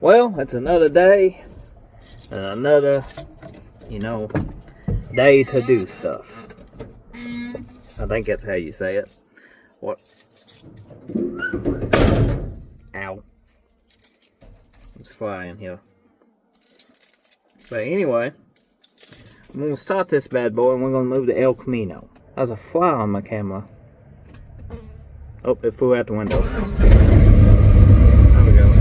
Well, it's another day and another, day to do stuff. I think that's how you say it. What? Ow. It's flying here. But anyway, I'm going to start this bad boy and we're going to move to Elcamino. There's a fly on my camera. Oh, it flew out the window. There we go.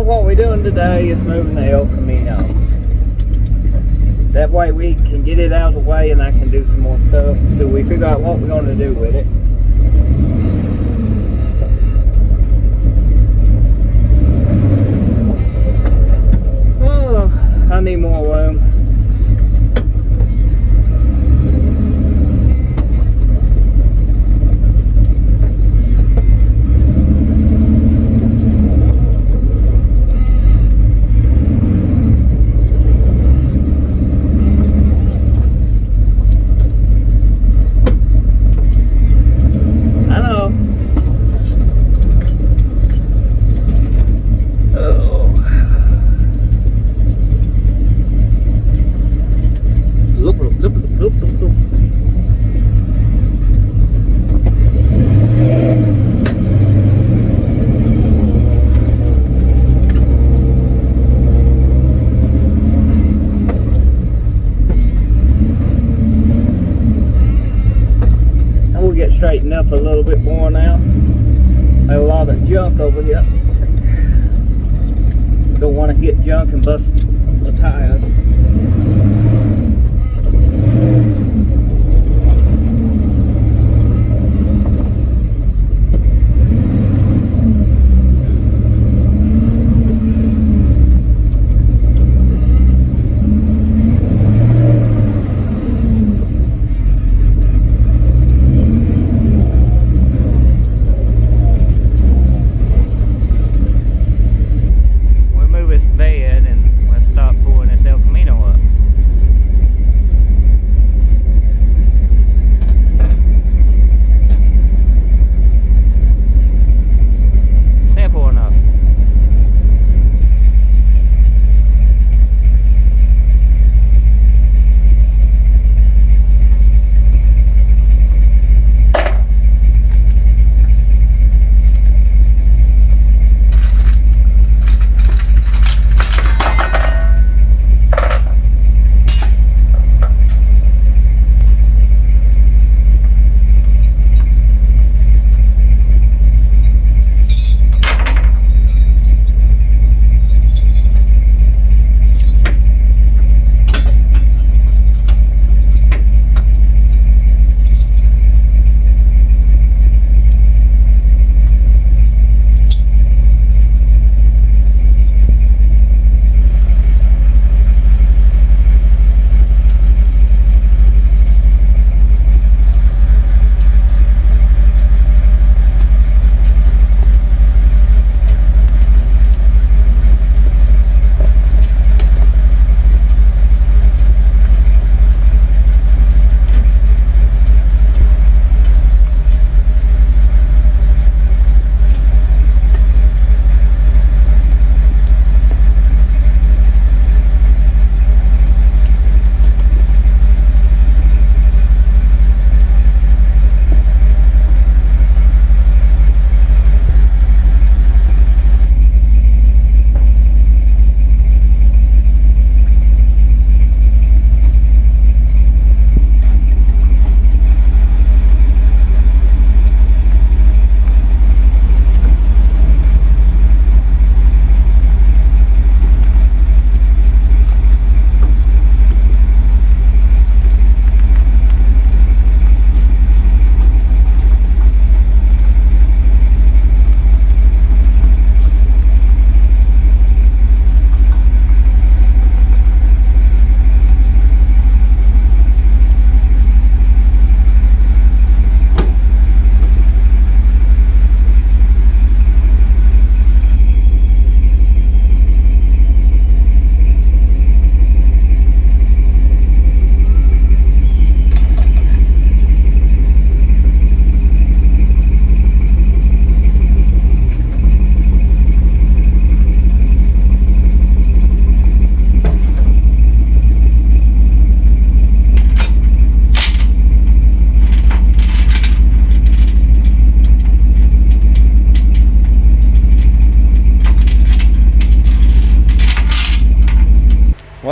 What we're doing today is moving the Elcamino. That way we can get it out of the way and I can do some more stuff till we figure out what we're going to do with it. Oh, I need more room. Get straightened up a little bit more now. There's a lot of junk over here. Don't want to hit junk and bust the tires.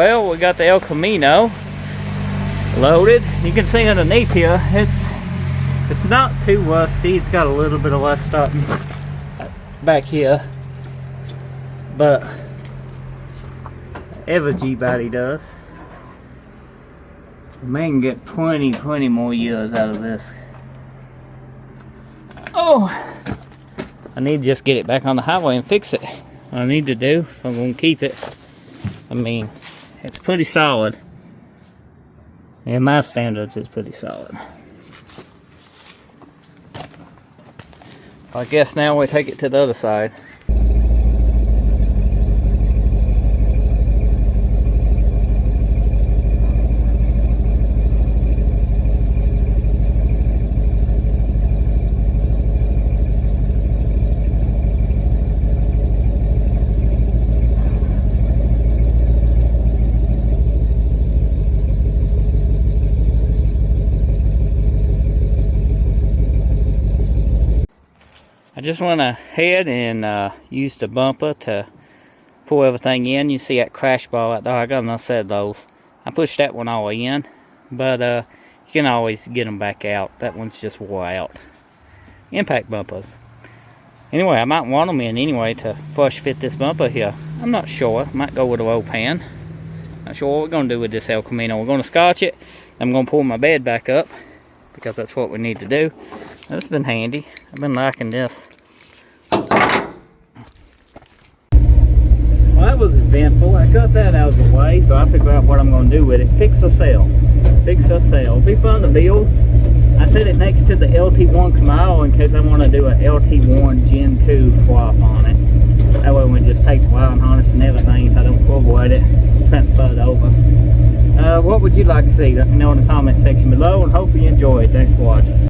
Well, we got the Elcamino loaded. You can see underneath here, it's not too rusty. It's got a little bit of rust starting back here, but every G body does. The man can get plenty more years out of this. Oh, I need to just get it back on the highway and fix it. What I need to do if I'm going to keep it. I mean, it's pretty solid. In my standards, it's pretty solid. I guess now we take it to the other side. I just went ahead and used the bumper to pull everything in. You see that crash bar out there. I got another set of those. I pushed that one all in, but you can always get them back out. That one's just wore out. Impact bumpers. Anyway, I might want them in anyway to flush fit this bumper here. I'm not sure. Might go with a roll pan. Not sure what we're going to do with this Elcamino. We're going to scotch it. I'm going to pull my bed back up because that's what we need to do. It's been handy. I've been liking this. Well, that was eventful. I got that out of the way, so I figured out what I'm going to do with it. Fix or sell. Fix or sell. It'll be fun to build. I set it next to the LT1 Camino in case I want to do an LT1 Gen 2 swap on it. That way we just take the wiring harness and everything if I don't corroborate it, transfer it over. What would you like to see? Let me know in the comment section below, and hope you enjoy it. Thanks for watching.